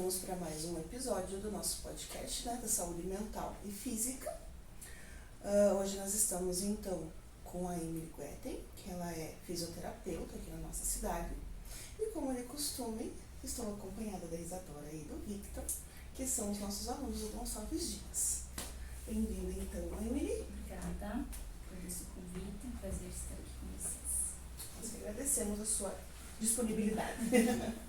Estamos para mais um episódio do nosso podcast, né, da saúde mental e física. Hoje nós estamos então com a Emily Guetem, que ela é fisioterapeuta aqui na nossa cidade. E como de costume, estou acompanhada da Isadora e do Victor, que são os nossos alunos do Gonçalves Dias. Bem-vinda então, Emily. Obrigada por esse convite, é um prazer estar aqui com vocês. Nós agradecemos a sua disponibilidade.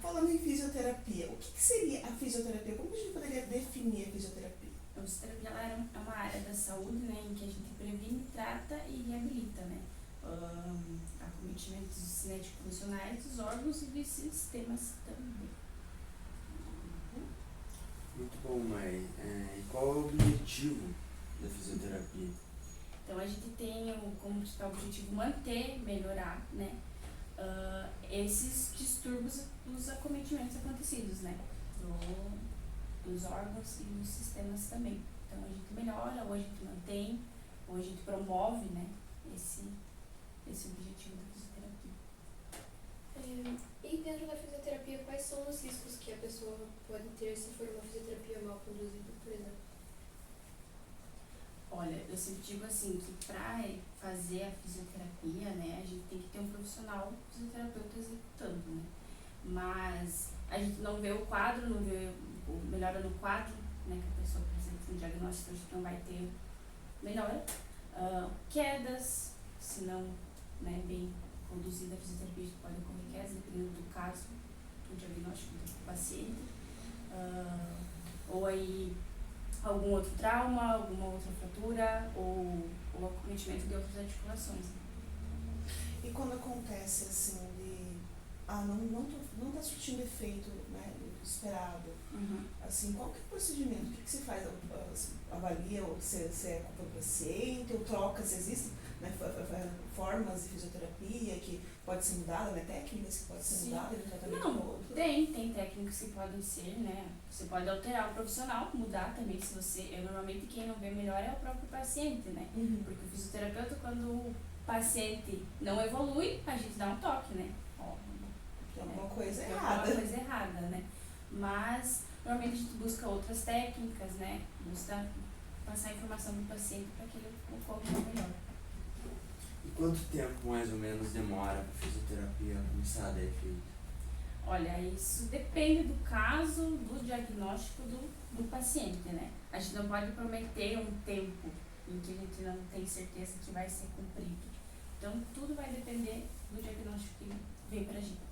Falando em fisioterapia, o que seria a fisioterapia? Como a gente poderia definir a fisioterapia? A fisioterapia é uma área da saúde, né, em que a gente previne, trata e reabilita, né, acometimentos cinético-funcionais dos órgãos e dos sistemas também. Muito bom, Mai. E qual é o objetivo da fisioterapia? Então a gente tem como objetivo manter, melhorar, né, esses distúrbios dos acometimentos acontecidos, né, dos órgãos e dos sistemas também. Então a gente melhora, ou a gente mantém, ou a gente promove, né, esse objetivo da fisioterapia. E dentro da fisioterapia, quais são os riscos que a pessoa pode ter se for uma fisioterapia mal conduzida, por exemplo? Olha, eu sempre digo assim, que para fazer a fisioterapia, né, a gente tem que ter um profissional fisioterapeuta executando, né. Mas a gente não vê o quadro, não vê melhora no quadro, né, que a pessoa apresenta no diagnóstico, a gente não vai ter melhora. Quedas, se não, né, bem conduzida a fisioterapia, a gente pode ocorrer quedas, dependendo do caso, do diagnóstico do paciente. Ou aí algum outro trauma, alguma outra fratura, ou acometimento de outras articulações. E quando acontece assim não tá surtindo efeito, né, esperado, assim, qual que é o procedimento? O que se faz? Avalia se é culpa do paciente, ou troca, se existem, né, formas de fisioterapia que pode ser mudada, né, técnicas que podem ser mudadas de um tratamento ao outro? Tem técnicas que podem ser, né, você pode alterar o profissional, mudar também, se você, normalmente quem não vê melhor é o próprio paciente, né, porque o fisioterapeuta, quando o paciente não evolui, a gente dá um toque, né, Tem alguma coisa tem errada. alguma coisa errada, né, mas normalmente a gente busca outras técnicas, né, busca passar informação para o paciente para que ele ocorra melhor. E quanto tempo mais ou menos demora para a fisioterapia começar a dar efeito? Olha, isso depende do caso, do diagnóstico do paciente, né? A gente não pode prometer um tempo em que a gente não tem certeza que vai ser cumprido. Então, tudo vai depender do diagnóstico que vem pra gente.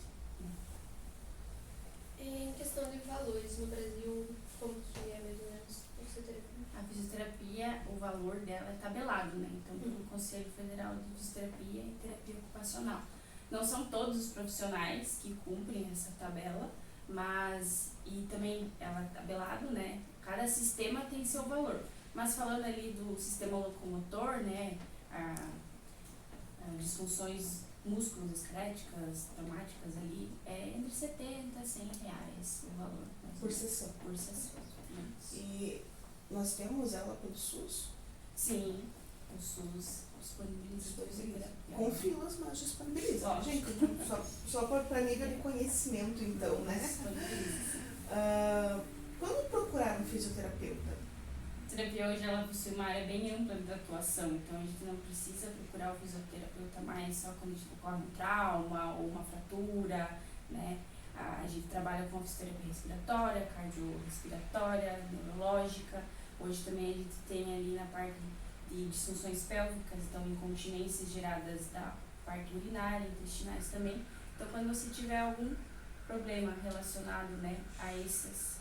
Em questão de valores, no Brasil, como que é mais ou menos a fisioterapia? A fisioterapia, o valor dela é tabelado, né? Então, pelo Conselho Federal de Fisioterapia e Terapia Ocupacional. Não são todos os profissionais que cumprem essa tabela, mas, e também ela é tabelado, né? Cada sistema tem seu valor. Mas falando ali do sistema locomotor, né? Disfunções musculoesqueléticas, traumáticas ali, é entre 70 a 100 reais o valor. Por sessão. Por sessão. E nós temos ela pelo SUS? Sim, o SUS disponibiliza. Com filas, mas disponibiliza. Lógico. Gente, só para nível de conhecimento, então, né? Quando procurar um fisioterapeuta? A terapia hoje ela possui uma área bem ampla de atuação, então a gente não precisa procurar o fisioterapeuta mais só quando a gente ocorre um trauma ou uma fratura, né? A gente trabalha com fisioterapia respiratória, cardiorrespiratória, neurológica. Hoje também a gente tem ali na parte de disfunções pélvicas, então incontinências geradas da parte urinária, intestinais também. Então quando você tiver algum problema relacionado, né, a esses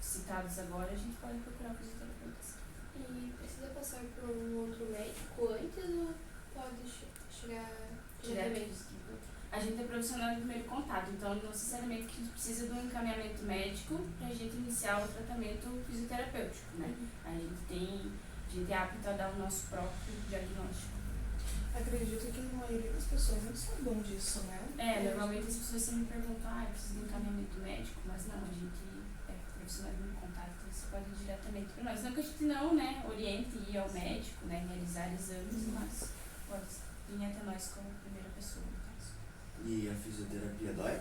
citados agora, a gente pode procurar o fisioterapeuta. E precisa passar por um outro médico antes ou pode chegar diretamente? A gente é profissional de primeiro contato, então não necessariamente que a gente precisa de um encaminhamento médico para a gente iniciar o tratamento fisioterapêutico, né? A gente é apto a dar o nosso próprio diagnóstico. Acredito que a maioria das pessoas não saibam disso, né? Normalmente as pessoas sempre me perguntam, precisa de um encaminhamento médico, mas não, a gente é profissional de primeiro contato, então você pode ir diretamente para nós. Não que a gente não, né, oriente ir ao médico, né, realizar exames, mas pode vir até nós como primeira pessoa, no caso. E a fisioterapia dói?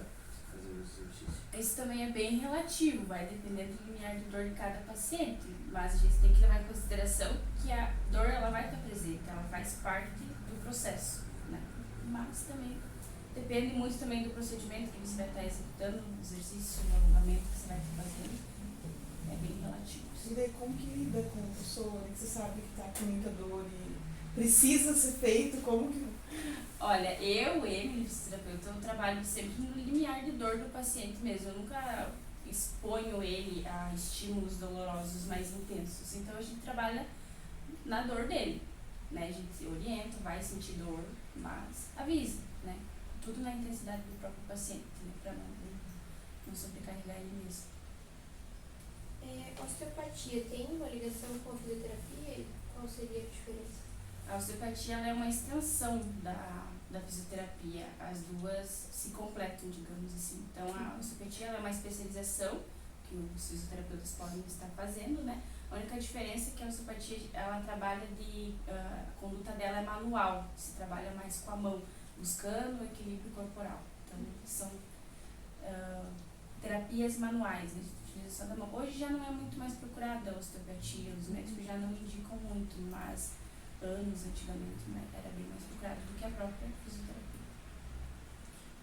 fazer o exercício? Isso também é bem relativo, vai depender do limiar de dor de cada paciente, mas a gente tem que levar em consideração que a dor ela vai estar presente, ela faz parte do processo, né? Mas também depende muito também do procedimento que você vai estar executando, do exercício, do alongamento que você vai estar fazendo, é bem relativo. E daí como que lida com a pessoa, né, que você sabe que tá com muita dor e precisa ser feito, como que... Olha, Emily, fisioterapeuta, eu trabalho sempre no limiar de dor do paciente mesmo. Eu nunca exponho ele a estímulos dolorosos mais intensos. Então a gente trabalha na dor dele, né? A gente orienta, vai sentir dor, mas avisa, né? Tudo na intensidade do próprio paciente, né? Para não sobrecarregar ele mesmo. Osteopatia tem uma ligação com a fisioterapia? E qual seria a diferença? A osteopatia ela é uma extensão da fisioterapia. As duas se completam, digamos assim. Então, a osteopatia ela é uma especialização que os fisioterapeutas podem estar fazendo, né? A única diferença é que a osteopatia ela trabalha a conduta dela é manual, se trabalha mais com a mão, buscando o equilíbrio corporal. Então, são terapias manuais, né? Utilização da mão. Hoje já não é muito mais procurada a osteopatia, os médicos já não indicam muito, mas anos antigamente, né, era bem mais procurado do que a própria fisioterapia.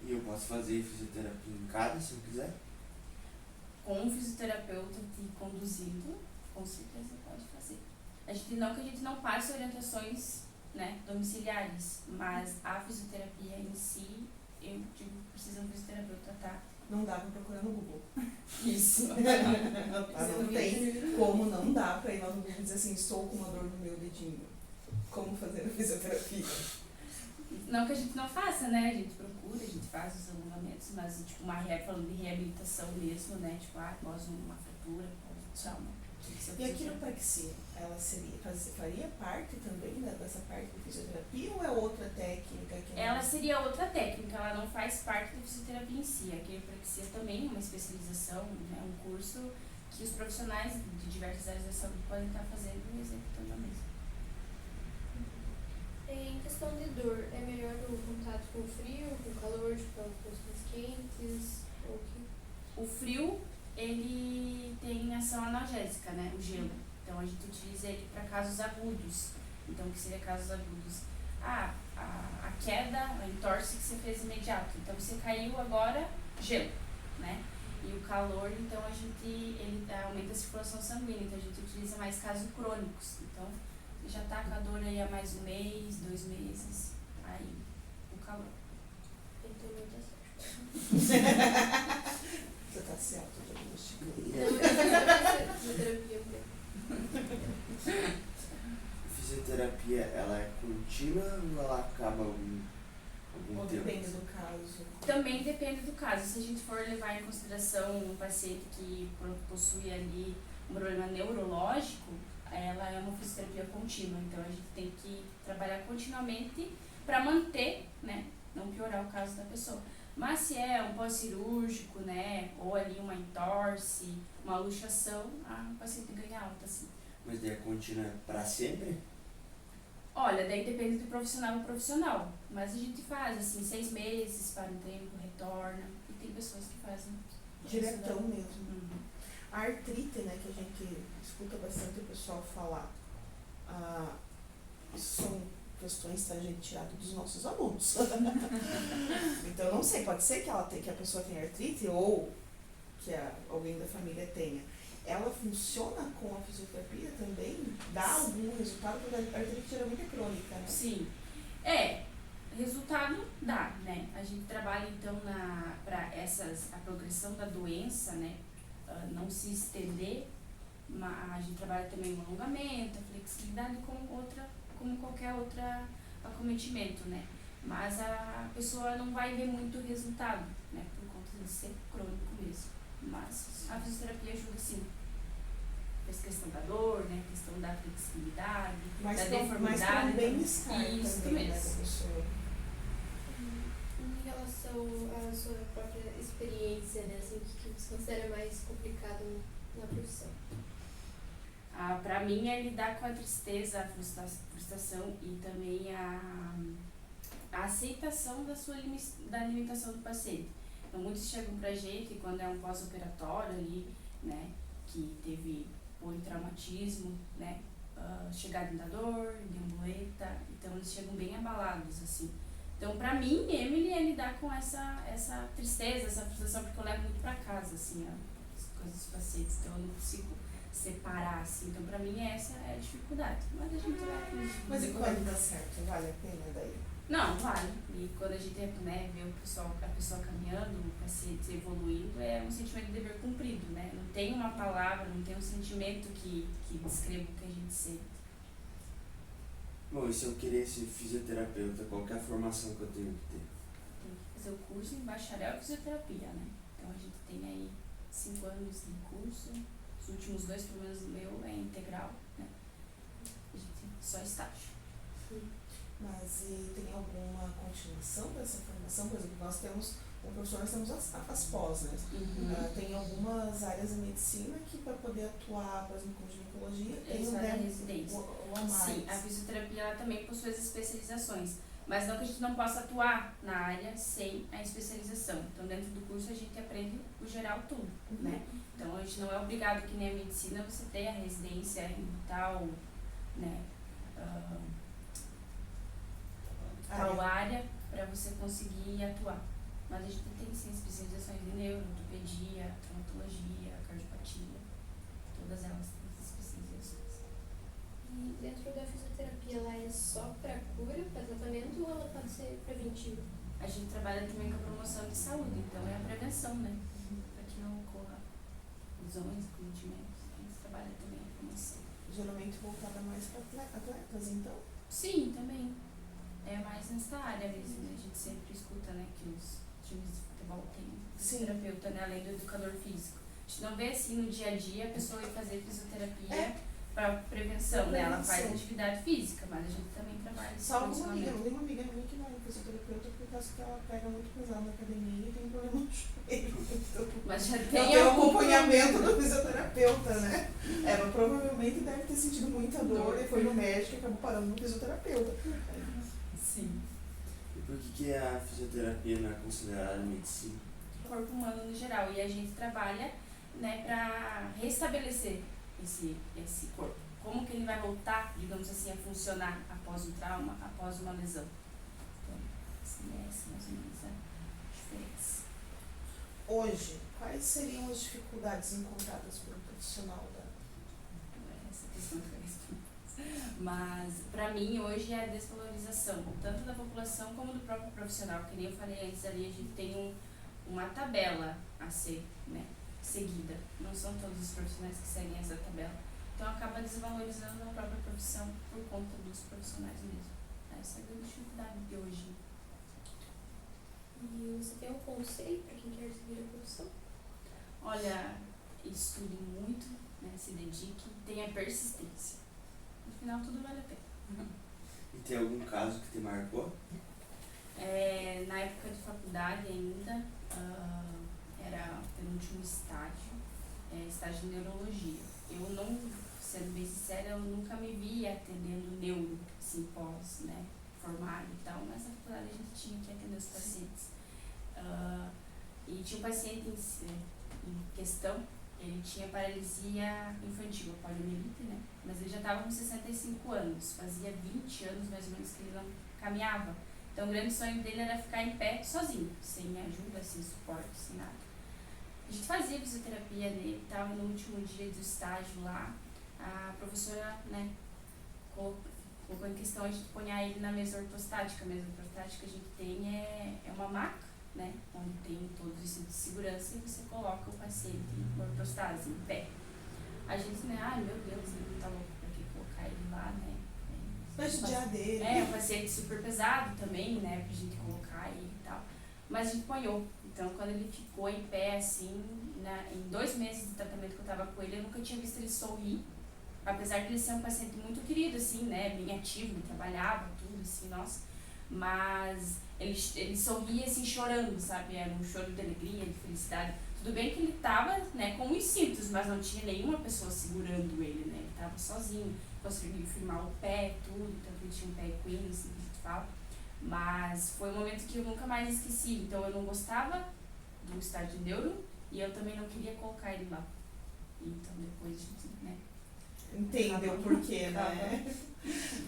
E eu posso fazer fisioterapia em casa, se eu quiser? Com um fisioterapeuta te conduzindo, com certeza pode fazer. Que a gente não passe orientações, né, domiciliares, mas a fisioterapia em si, eu digo, precisa de um fisioterapeuta Não dá pra procurar no Google. Isso. Não tem como, não dá pra ir lá no Google e dizer assim, estou com uma dor no meu dedinho. Como fazer a fisioterapia? Não que a gente não faça, né? A gente procura, a gente faz os alongamentos, mas tipo falando de reabilitação mesmo, né? Tipo, após uma fratura, trauma. E a quiropraxia, ela faria parte também dessa parte da fisioterapia ou é outra técnica? Ela seria outra técnica, ela não faz parte da fisioterapia em si. A quiropraxia também é uma especialização, né? Um curso que os profissionais de diversas áreas da saúde podem estar fazendo e executando a mesma. Em questão de dor, é melhor o contato com o frio, com o calor, tipo, com os mais quentes? Ou que... O frio, ele tem ação analgésica, né? O gelo. Então a gente utiliza ele para casos agudos. Então, o que seria casos agudos? A queda, a entorse que você fez imediato. Então, você caiu agora, gelo, né? E o calor, então, ele aumenta a circulação sanguínea. Então, a gente utiliza mais casos crônicos. Então, já tá com a dor aí há mais 1 mês, 2 meses, aí o calor. Então não dá certo. Você tá se autodiagnosticando. Não, fisioterapia. Fisioterapia, ela é contínua ou ela acaba algum Ou tempo? depende do caso? Também depende do caso. Se a gente for levar em consideração um paciente que possui ali um problema neurológico, ela é uma fisioterapia contínua, então a gente tem que trabalhar continuamente para manter, né, não piorar o caso da pessoa. Mas se é um pós-cirúrgico, né, ou ali uma entorse, uma luxação, a paciente ganha alta, sim. Mas daí a contínua é pra sempre? Olha, daí depende do profissional ao profissional, mas a gente faz assim, 6 meses, para um tempo, retorna, e tem pessoas que fazem Diretão mesmo. Uhum. A artrite, né, que a gente escuta bastante o pessoal falar, isso são questões que a gente tirado dos nossos alunos. Então, não sei, pode ser que a pessoa tenha artrite ou que alguém da família tenha. Ela funciona com a fisioterapia também? Dá algum resultado? Porque a artrite geralmente é crônica, né? Sim. Resultado dá, né? A gente trabalha então para a progressão da doença, né? Não se estender, mas a gente trabalha também o alongamento, a flexibilidade como qualquer outro acometimento, né? Mas a pessoa não vai ver muito resultado, né? Por conta de ser crônico mesmo. Mas a fisioterapia ajuda sim. Essa questão da dor, né? A questão da flexibilidade, da deformidade. Mas bem-estar isso também, né, mesmo. da pessoa. Em relação à sua própria experiência, né, assim, o que você considera mais complicado na profissão? Para mim é lidar com a tristeza, a frustração e também a aceitação da limitação do paciente. Então, muitos chegam pra gente quando é um pós-operatório ali, né, que teve politraumatismo, né, chegada da dor, de ambuleta, então eles chegam bem abalados, assim. Então, pra mim, Emily é lidar com essa tristeza, essa frustração, porque eu levo muito pra casa, assim, as coisas dos pacientes, então eu não consigo separar, assim. Então, pra mim, essa é a dificuldade. Mas a gente vai... Mas e quando dá certo? Vale a pena daí? Não, vale. E quando a gente, né, vê a pessoa caminhando, o paciente evoluindo, é um sentimento de dever cumprido, né? Não tem uma palavra, não tem um sentimento que descreva o que a gente sente. Bom, e se eu querer ser fisioterapeuta, qual que é a formação que eu tenho que ter? Tem que fazer o curso em bacharel em fisioterapia, né? Então a gente tem aí 5 anos de curso, os últimos 2, pelo menos o meu, é integral, né? A gente só estágio. Mas e tem alguma continuação dessa formação? Por exemplo, nós temos, como professor, nós temos as pós, né? Tem algumas áreas da medicina que para poder atuar, por exemplo, com ginecologia, tem Isso, a residência. o a mais. Sim, a fisioterapia ela também possui as especializações, mas não que a gente não possa atuar na área sem a especialização. Então, dentro do curso, a gente aprende o geral tudo, né? Então, a gente não é obrigado, que nem a medicina, você ter a residência em tal, né, tal área para você conseguir atuar. Mas a gente tem sim especializações em neuro, ortopedia, traumatologia, cardiopatia, todas elas têm especializações. E dentro da fisioterapia, ela é só para cura, para tratamento, ou ela pode ser preventiva? A gente trabalha também com a promoção de saúde, então é a prevenção, né? Para que não ocorra lesões, cometimentos. A gente trabalha também a promoção. Geralmente voltada mais para atletas, então? Sim, também. É mais nessa área mesmo, né? A gente sempre escuta, né, que os times de futebol têm fisioterapeuta, né, além do educador físico. A gente não vê assim no dia a dia a pessoa ir fazer fisioterapia para prevenção, né? Ela faz atividade física, mas a gente também trabalha Só uma amiga, eu tenho uma amiga minha que não é fisioterapeuta por causa que ela pega muito pesado na academia e tem problema no joelho. Então, mas já ela tem tem o algum acompanhamento do fisioterapeuta, né? Ela provavelmente deve ter sentido muita dor e foi no médico e acabou parando no fisioterapeuta. Sim. E por que a fisioterapia não é considerada medicina? O corpo humano no geral. E a gente trabalha, né, para restabelecer esse corpo. Como que ele vai voltar, digamos assim, a funcionar após um trauma, após uma lesão. Então, assim, é essa mais ou menos a diferença. Hoje, quais seriam as dificuldades encontradas por um profissional da... Essa questão que eu respondo. Mas, para mim, hoje é a desvalorização, tanto da população como do próprio profissional. Que nem eu falei antes ali, a gente tem uma tabela a ser, né, seguida. Não são todos os profissionais que seguem essa tabela. Então, acaba desvalorizando a própria profissão por conta dos profissionais mesmo. Essa é a grande dificuldade de hoje. E você tem um conselho para quem quer seguir a profissão? Olha, estude muito, né, se dedique, tenha persistência. No final, tudo vale a pena. E tem algum caso que te marcou? Na época de faculdade ainda, era o penúltimo estágio, estágio de neurologia. Eu não, sendo bem sincera, eu nunca me vi atendendo neuro, assim, pós, né, formado e tal, mas na faculdade a gente tinha que atender os pacientes. E tinha um paciente em questão, ele tinha paralisia infantil, a poliomielite, né, mas ele já estava com 65 anos, fazia 20 anos mais ou menos que ele não caminhava. Então o grande sonho dele era ficar em pé sozinho, sem ajuda, sem suporte, sem nada. A gente fazia fisioterapia nele, estava no último dia do estágio lá, a professora, né, colocou em questão a gente ponhar ele na mesa ortostática. A mesa ortostática que a gente tem é uma maca, né, onde tem todos os cintos de segurança e você coloca o paciente em ortostase, em pé. A gente, né, ai meu Deus, ele tá louco pra que colocar ele lá, né. Pra judiar dele. Um paciente super pesado também, né, pra gente colocar ele e tal. Mas a gente ponhou. Então, quando ele ficou em pé, assim, em 2 meses de tratamento que eu tava com ele, eu nunca tinha visto ele sorrir. Apesar de ele ser um paciente muito querido, assim, né, bem ativo, ele trabalhava, tudo, assim, nossa. Mas ele sorria, assim, chorando, sabe? Era um choro de alegria, de felicidade. Tudo bem que ele tava, né, com os cintos, mas não tinha nenhuma pessoa segurando ele, né? Ele tava sozinho, conseguiu firmar o pé, tudo, então ele tinha um pé equino, assim, que a gente fala. Mas foi um momento que eu nunca mais esqueci. Então eu não gostava do estágio de neuro e eu também não queria colocar ele lá. Então depois, né? Entendeu por quê, né?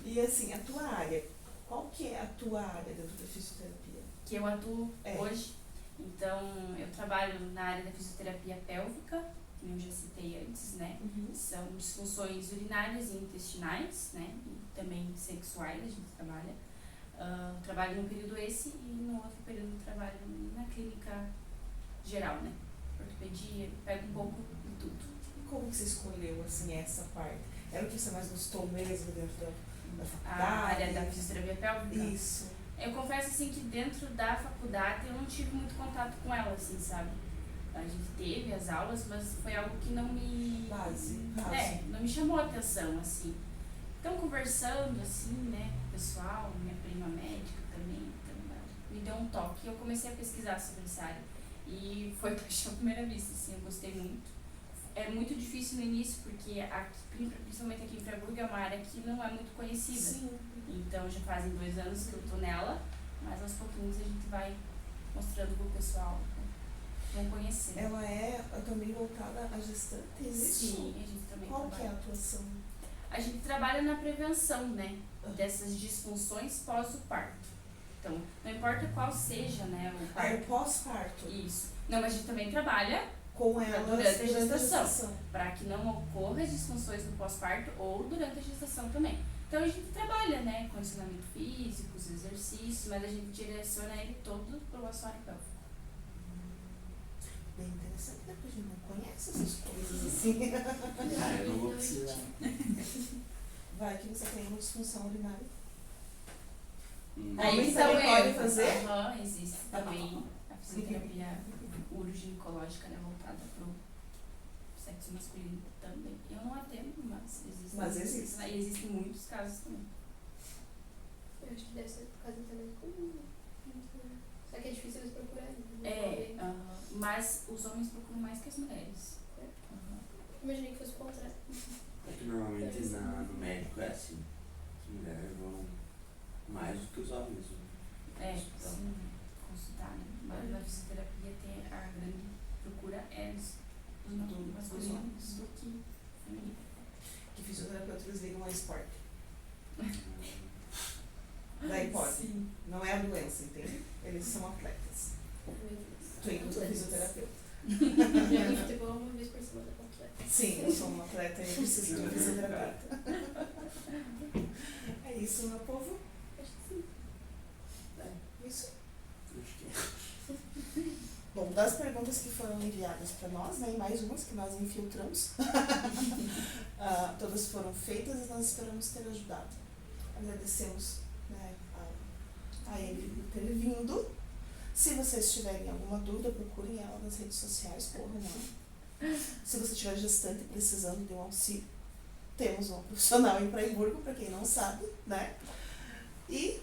E assim, a tua área, qual que é a tua área dentro da fisioterapia? Que eu atuo É. hoje. Então, eu trabalho na área da fisioterapia pélvica, que eu já citei antes, né? São disfunções urinárias e intestinais, né? E também sexuais a gente trabalha. Trabalho num período esse e no outro período trabalho na clínica geral, né? Ortopedia, pego um pouco de tudo. E como que você escolheu, assim, essa parte? Era o que você mais gostou mesmo dentro da A faculdade? área da fisioterapia pélvica. Isso. Eu confesso, assim, que dentro da faculdade eu não tive muito contato com ela, assim, sabe? A gente teve as aulas, mas foi algo que não me... Base, não me chamou a atenção, assim. Então, conversando, assim, né, com o pessoal, minha prima médica também, então, me deu um toque e eu comecei a pesquisar sobre essa área. E foi paixão à primeira vista, assim, eu gostei muito. É muito difícil no início, porque aqui, principalmente aqui em Friburgo, é uma área que não é muito conhecida. Sim. Então, já fazem 2 anos que eu tô nela, mas aos pouquinhos a gente vai mostrando pro pessoal, né? Vão conhecer. Ela é também voltada a gestantes, é isso? Sim, a gente também Qual que é a trabalha. atuação? A gente trabalha na prevenção, né, dessas disfunções pós o parto. Então, não importa qual seja, né, o É parto. o pós-parto. Isso. Não, mas a gente também trabalha Com elas durante a durante gestação, para que não ocorra as disfunções no pós-parto ou durante a gestação também. Então a gente trabalha, né, condicionamento físico, os exercícios, mas a gente direciona ele todo pro assoalho pélvico. Bem interessante, né? Porque a gente não conhece essas coisas assim. Ah, eu não vou precisar. Vai que você tem uma disfunção urinária. Aí, Homens então, também podem fazer? Aham, existe também a fisioterapia uroginecológica, né, voltada pro sexo masculino também. Eu não atendo, mas existe. Mas existe. E existem muitos casos também. Eu acho que deve ser por causa também comum, né? Só que é difícil eles procurarem. Mas os homens procuram mais que as mulheres. Aham. Imaginei que fosse o contrário. É que normalmente no médico é assim. As mulheres vão mais do que os homens. Né? Então, Sim, consultar, né? Mas na fisioterapia tem a grande procura é dos masculinos do que feminino. Que fisioterapeutas ligam ao esporte. Da hipótese. Sim. Não é a doença, entende? Eles são atletas. Tu enquanto fisioterapeuta. Joguei futebol uma vez por semana com atleta. Sim, eu sou uma atleta e eu preciso de um fisioterapeuta. É isso, meu povo. Acho que sim. Isso. acho que é. Bom, das perguntas que foram enviadas para nós, né, e mais umas que nós infiltramos, todas foram feitas e nós esperamos ter ajudado. Agradecemos, né, a ele por ter vindo. Se vocês tiverem alguma dúvida, procurem ela nas redes sociais, corram lá. Se você estiver gestante e precisando de um auxílio, temos um profissional em Friburgo, para quem não sabe, né? E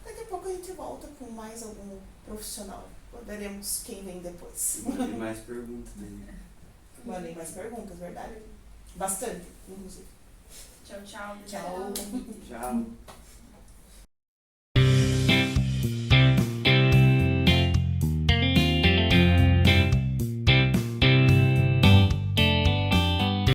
daqui a pouco a gente volta com mais algum profissional. Veremos quem vem depois. Mandem mais perguntas daí. Mandem mais perguntas, verdade? Bastante, inclusive. Tchau, tchau. Tchau. Tchau.